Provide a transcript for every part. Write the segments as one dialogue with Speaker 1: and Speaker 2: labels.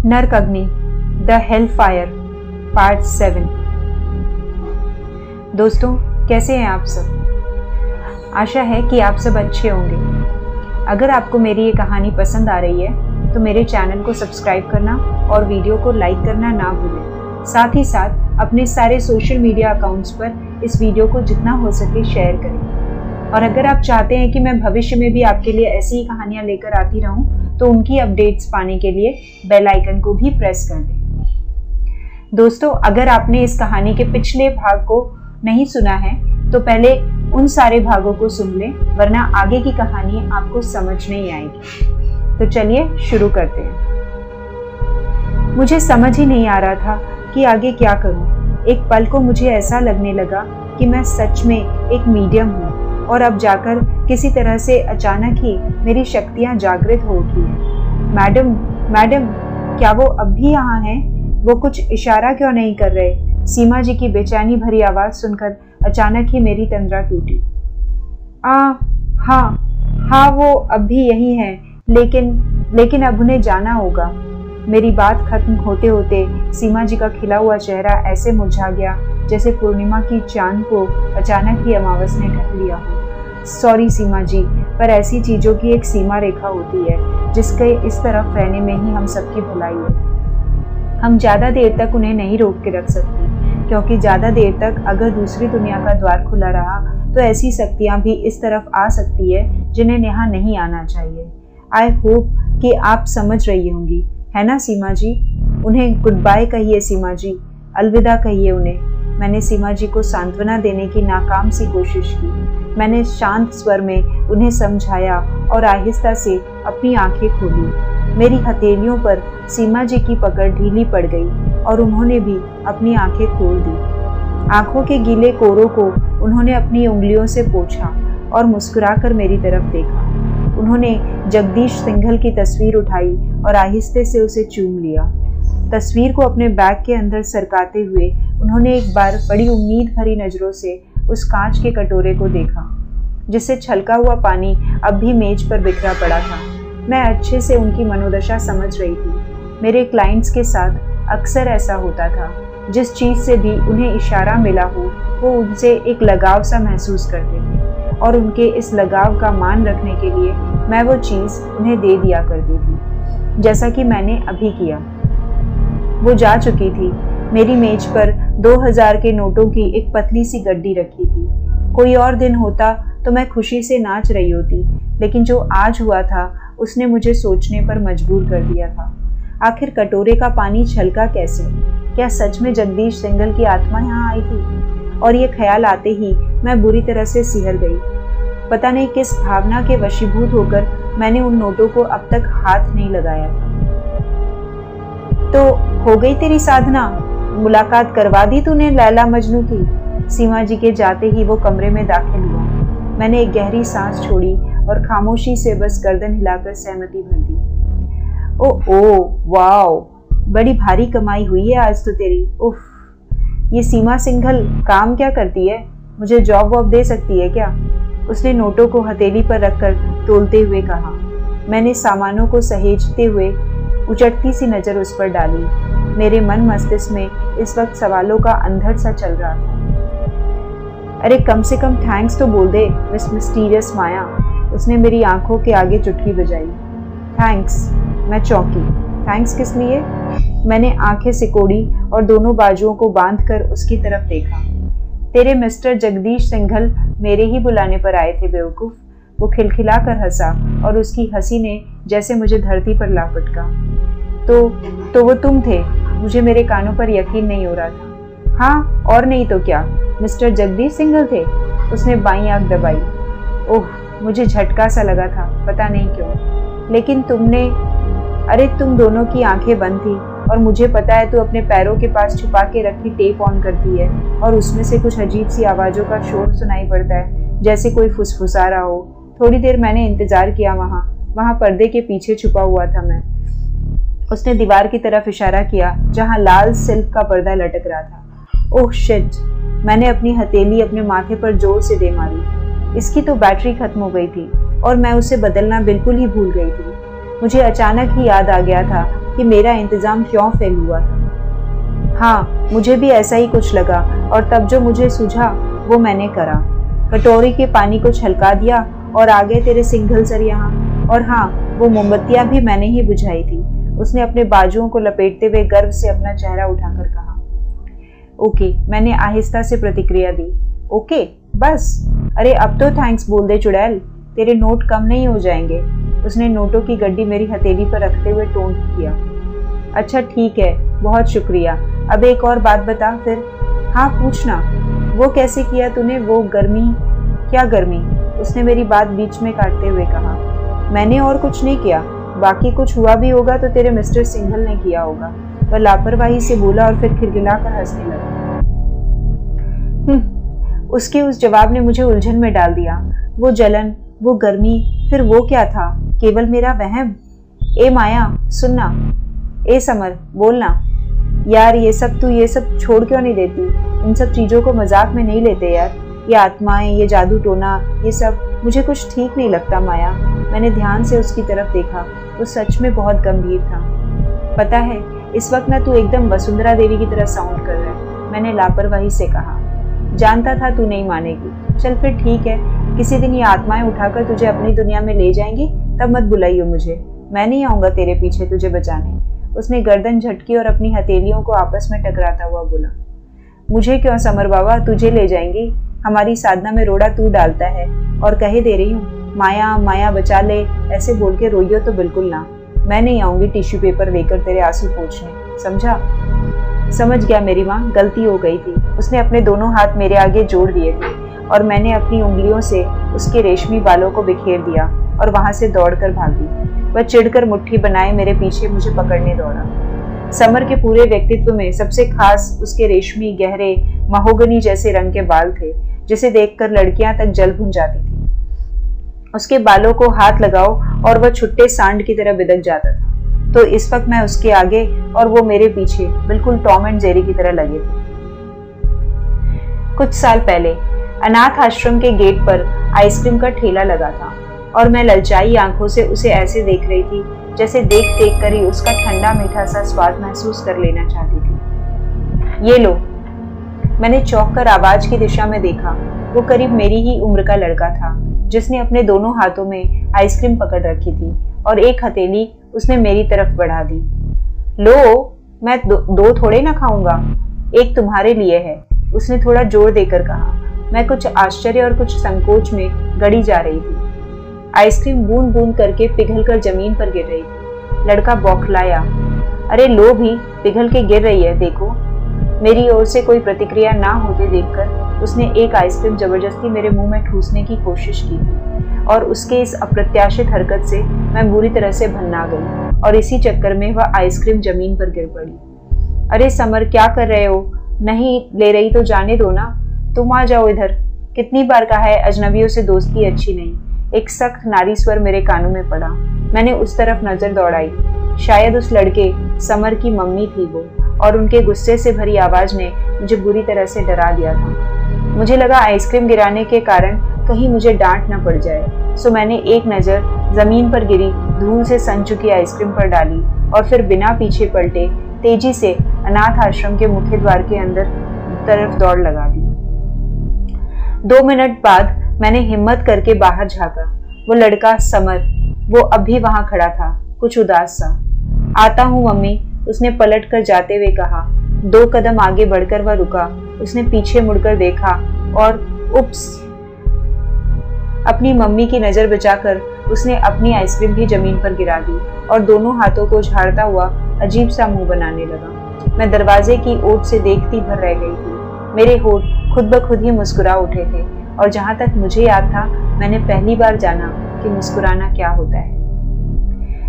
Speaker 1: नरकग्नि the hell fire part 7। दोस्तों, कैसे हैं आप सब? आशा है कि आप सब अच्छे होंगे। अगर आपको मेरी ये कहानी पसंद आ रही है तो मेरे चैनल को सब्सक्राइब करना और वीडियो को लाइक करना ना भूलें। साथ ही साथ अपने सारे सोशल मीडिया अकाउंट्स पर इस वीडियो को जितना हो सके शेयर करें। और अगर आप चाहते हैं कि मैं भविष्य में भी आपके लिए ऐसी ही कहानियां लेकर आती रहूं तो उनकी अपडेट्स पाने के लिए बेल आइकन को भी प्रेस कर दें। दोस्तों, अगर आपने इस कहानी के पिछले भाग को नहीं सुना है तो पहले उन सारे भागों को सुन लें, वरना आगे की कहानी आपको समझ नहीं आएगी। तो चलिए शुरू करते हैं। मुझे समझ ही नहीं आ रहा था कि आगे क्या करूं। एक पल को मुझे ऐसा लगने लगा कि मैं सच में एक मीडियम हूं और अब जाकर किसी तरह से अचानक ही मेरी शक्तियां जागृत हो उठी हैं। मैडम, मैडम, क्या वो अब भी यहाँ हैं? वो कुछ इशारा क्यों नहीं कर रहे? सीमा जी की बेचैनी भरी आवाज सुनकर अचानक ही मेरी तंद्रा टूटी। हाँ, वो अब भी यही हैं, लेकिन अब उन्हें जाना होगा। मेरी बात खत्म होते होते सीमा जी का खिला हुआ चेहरा ऐसे मुरझा गया जैसे पूर्णिमा की चांद को अचानक ही अमावस ने ढक लिया हो। सॉरी सीमा जी, पर ऐसी चीजों की एक सीमा रेखा होती है जिसके इस तरफ रहने में ही हम सबकी भलाई है। हम ज्यादा देर तक उन्हें नहीं रोक के रख सकते, क्योंकि ज्यादा देर तक अगर दूसरी दुनिया का द्वार खुला रहा तो ऐसी शक्तियां भी इस तरफ आ सकती है जिन्हें यहाँ नहीं आना चाहिए। आई होप कि आप समझ रही होंगी, है ना सीमा जी? उन्हें गुड बाय कहिए सीमा जी, अलविदा कहिए उन्हें। मैंने सीमा जी को सांत्वना देने की नाकाम सी कोशिश की। मैंने शांत स्वर में उन्हें समझाया और आहिस्ता से अपनी आंखें खोली। मेरी हथेलियों पर सीमा जी की पकड़ ढीली पड़ गई और उन्होंने भी अपनी आंखें खोल दी। आंखों के गीले कोरों को उन्होंने अपनी उंगलियों से पोंछा और मुस्कुराकर मेरी तरफ देखा। उन्होंने जगदीश सिंघल की तस्वीर उठाई और आहिस्ते से उसे चूम लिया। तस्वीर को अपने बैग के अंदर सरकाते हुए उन्होंने एक बार बड़ी उम्मीद भरी नजरों से उस कांच के कटोरे को देखा जिससे छलका हुआ पानी अब भी मेज पर बिखरा पड़ा था। मैं अच्छे से उनकी मनोदशा समझ रही थी। मेरे क्लाइंट्स के साथ अक्सर ऐसा होता था। जिस चीज से भी उन्हें इशारा मिला हो वो उनसे एक लगाव सा महसूस करते थे और उनके इस लगाव का मान रखने के लिए मैं वो चीज उन्हें दे दिया करती थी, जैसा कि मैंने अभी किया। वो जा चुकी थी। मेरी मेज पर 2000 के नोटों की एक पतली सी गड्डी रखी थी। कोई और दिन होता तो मैं खुशी से नाच रही होती, लेकिन जो आज हुआ था उसने मुझे सोचने पर मजबूर कर दिया था। आखिर कटोरे का पानी छलका कैसे? क्या सच में जगदीश सिंघल की आत्मा यहाँ आई थी? और ये ख्याल आते ही मैं बुरी तरह से सिहर गई। पता नहीं किस भावना के वशीभूत होकर मैंने उन नोटों को अब तक हाथ नहीं लगाया था। तो हो गई तेरी साधना? मुलाकात करवा दी तूने लैला मजनू की? सीमा जी के जाते ही वो कमरे में दाखिल हुआ। मैंने एक गहरी सांस छोड़ी और खामोशी से बस गर्दन हिलाकर सहमति भर दी। ओ वाओ, बड़ी भारी कमाई हुई है आज तो तेरी। उफ, ये सीमा सिंघल काम क्या करती है? मुझे जॉब वॉब दे सकती है क्या? उसने नोटों को हथेली पर रखकर तोलते हुए कहा। मैंने सामानों को सहेजते हुए उचटती सी नजर उस पर डाली। मेरे मन मस्तिष्क में इस वक्त सवालों का अंधड़ सा चल रहा था। अरे कम से कम थैंक्स तो बोल दे मिस मिस्टीरियस माया। उसने मेरी आंखों के आगे चुटकी बजाई। थैंक्स? मैं चौंकी। थैंक्स किस लिए? मैंने आंखें सिकोड़ी और दोनों बाजुओं को बांधकर उसकी तरफ देखा। तेरे मिस्टर जगदीश सिंघल मेरे ही बुलाने पर आए थे बेवकूफ। वो खिलखिला कर हंसा और उसकी हंसी ने जैसे मुझे धरती पर ला पटका। तो वो तुम थे? मुझे मेरे कानों पर यकीन नहीं हो रहा था। हाँ, और नहीं तो क्या, मिस्टर जगदीश सिंघल थे। उसने बाईं आंख दबाई। ओह, मुझे झटका सा लगा था, पता नहीं क्यों। लेकिन अरे तुम दोनों की आंखें बंद थी और मुझे पता है तू अपने पैरों के पास छुपा के रखी टेप ऑन करती है और उसमें से कुछ अजीब सी आवाजों का शोर सुनाई पड़ता है, जैसे कोई फुसफुसा रहा हो। थोड़ी देर मैंने इंतजार किया। वहां पर्दे के पीछे छुपा हुआ था मैं। उसने दीवार की तरफ इशारा किया जहां लाल सिल्क का पर्दा लटक रहा था। Oh shit! मैंने अपनी हथेली अपने माथे पर जोर से दे मारी। इसकी तो बैटरी खत्म हो गई थी और मैं उसे बदलना बिल्कुल ही भूल गई थी। मुझे अचानक ही याद आ गया था कि मेरा इंतजाम क्यों फेल हुआ था। हाँ, मुझे भी ऐसा ही कुछ लगा और तब जो मुझे सूझा वो मैंने करा। कटोरी के पानी को छलका दिया और आ गए तेरे सिंघल सर यहाँ। और हाँ, वो मोमबत्तियां भी मैंने ही बुझाई थी। उसने अपने बाजुओं को लपेटते हुए गर्व से अपना चेहरा उठाकर कहा। ओके, मैंने आहिस्ता से प्रतिक्रिया दी। ओके बस, अरे अब तो थैंक्स बोल दे चुड़ैल, तेरे नोट कम नहीं हो जाएंगे। उसने नोटों की गड्डी मेरी हथेली पर रखते हुए टोन किया। अच्छा ठीक है, बहुत शुक्रिया। अब एक और बात बता फिर। हाँ पूछना। वो कैसे किया तूने वो गर्मी? क्या गर्मी? उसने मेरी बात बीच में काटते हुए कहा। मैंने और कुछ नहीं किया, बाकी कुछ हुआ भी होगा तो तेरे मिस्टर सिंघल ने किया होगा। वह लापरवाही से बोला और फिर खिलखिलाकर हंसने लगा। उसके उस जवाब ने मुझे उलझन में डाल दिया। वो जलन, वो गर्मी, फिर वो क्या था? केवल मेरा वहम? ए माया सुनना, ए समर बोलना। यार ये सब छोड़ क्यों नहीं देती? इन सब चीजों को मजाक में नहीं लेते यार। ये आत्माएं, ये जादू टोना, ये सब मुझे कुछ ठीक नहीं लगता माया। मैंने ध्यान से उसकी तरफ देखा। वो सच में बहुत गंभीर था। पता है, इस वक्त ना तू एकदम वसुंधरा देवी की तरह साउंड कर रहा है, मैंने लापरवाही से कहा। जानता था तू नहीं मानेगी। चल फिर ठीक है, किसी दिन ये आत्माएं उठाकर तुझे अपनी दुनिया में ले जाएंगी, तब मत बुलाइयो मुझे। मैं नहीं आऊंगा तेरे पीछे तुझे बचाने। उसने गर्दन झटकी और अपनी हथेलियों को आपस में टकराता हुआ बोला। मुझे क्यों समर बाबा, तुझे ले जाएंगी। हमारी साधना में रोड़ा तू डालता है और कहे दे रही हूँ, माया माया बचा ले, ऐसे बोल के रोइयो तो बिल्कुल ना। मैं नहीं आऊंगी टिश्यू पेपर लेकर तेरे आंसू पोंछने, समझा? समझ गया मेरी माँ, गलती हो गई थी। उसने अपने दोनों हाथ मेरे आगे जोड़ दिए थे और मैंने अपनी उंगलियों से उसके रेशमी बालों को बिखेर दिया और वहां से दौड़कर भागी। वह चिढ़कर मुट्ठी बनाए मेरे पीछे मुझे पकड़ने दौड़ा। समर के पूरे व्यक्तित्व में सबसे खास उसके रेशमी गहरे महोगनी जैसे रंग के बाल थे, जिसे देखकर लड़कियां तक जल भुन जाती थी। उसके बालों को हाथ लगाओ और वह छुट्टे सांड की तरह बिदक जाता था। तो इस वक्त मैं उसके आगे और वो मेरे पीछे बिल्कुल टॉम एंड जेरी की तरह लगे थे। कुछ साल पहले अनाथ आश्रम के गेट पर आइसक्रीम का ठेला लगा था और मैं ललचाई आंखों से उसे ऐसे देख रही थी जैसे देख देख कर ही उसका ठंडा मीठा सा स्वाद महसूस कर लेना चाहती थी। ये लो। मैंने चौंक कर आवाज की दिशा में देखा। वो करीब मेरी ही उम्र का लड़का था, जिसने अपने दोनों हाथों में आइसक्रीम पकड़ रखी थी और एक हथेली उसने मेरी तरफ बढ़ा दी। लो, मैं दो थोड़े ना खाऊंगा, एक तुम्हारे लिए है, उसने थोड़ा जोर देकर कहा। मैं कुछ आश्चर्य और कुछ संकोच में गड़ी जा रही थी। आइसक्रीम बूंद बूंद करके पिघल कर जमीन पर गिर रही थी। लड़का बौखलाया। अरे लो भी, पिघल के गिर रही है, देखो। मेरी ओर से कोई प्रतिक्रिया ना होते देखकर उसने एक आइसक्रीम जबरदस्ती मेरे मुंह में ठूसने की कोशिश की और उसके इस अप्रत्याशित हरकत से मैं बुरी तरह से भन्ना गई और इसी चक्कर में वह आइसक्रीम जमीन पर गिर पड़ी। अरे समर, क्या कर रहे हो? नहीं ले रही तो जाने दो ना, तुम आ जाओ इधर। कितनी बार कहा है अजनबियों से दोस्ती अच्छी नहीं। एक सख्त नारी स्वर मेरे कानों में पड़ा। मैंने उस तरफ नजर दौड़ाई। शायद उस लड़के समर की मम्मी थी वो, और उनके गुस्से से भरी आवाज ने मुझे बुरी तरह से डरा दिया था। मुझे लगा आइसक्रीम गिराने के कारण कहीं मुझे डांट न पड़ जाए, सो मैंने एक नजर जमीन पर गिरी धूल से सन चुकी आइसक्रीम पर डाली और फिर बिना पीछे पलटे तेजी से अनाथ आश्रम के मुख्य द्वार के अंदर तरफ दौड़ लगा दी। 2 मिनट बाद मैंने हिम्मत करके बाहर झांका। वो लड़का समर, वो अब भी वहां खड़ा था, कुछ उदास सा। आता हूँ मम्मी, उसने पलट कर जाते हुए कहा। 2 कदम आगे बढ़कर वह रुका। उसने पीछे मुड़कर देखा और उप्स, अपनी मम्मी की नजर बचाकर उसने अपनी आइसक्रीम भी जमीन पर गिरा दी और दोनों हाथों को झाड़ता हुआ अजीब सा मुंह बनाने लगा। मैं दरवाजे की ओट से देखती भर रह गई थी। मेरे होठ खुद ब खुद ही मुस्कुरा उठे थे और जहां तक मुझे याद था, मैंने पहली बार जाना कि मुस्कुराना क्या होता है।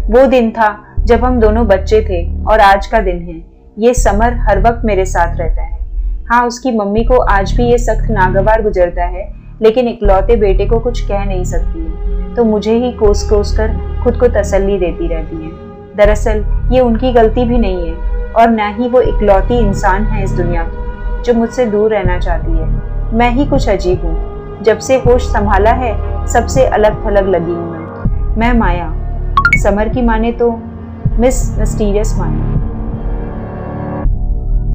Speaker 1: वो दिन था जब हम दोनों बच्चे थे और आज का दिन है। ये समर हर वक्त मेरे साथ रहता है। हाँ, उसकी मम्मी को आज भी ये सख्त नागवार गुजरता है, लेकिन इकलौते बेटे को कुछ कह नहीं सकती है, तो मुझे ही कोस कोस कर खुद को तसल्ली देती रहती है। दरअसल ये उनकी गलती भी नहीं है और न ही वो इकलौती इंसान है इस दुनिया की जो मुझसे दूर रहना चाहती है। मैं ही कुछ अजीब हूँ। जब से होश संभाला है, सबसे अलग थलग लगी हूँ मैं माया। समर की माने तो मिस मिस्टीरियस वन।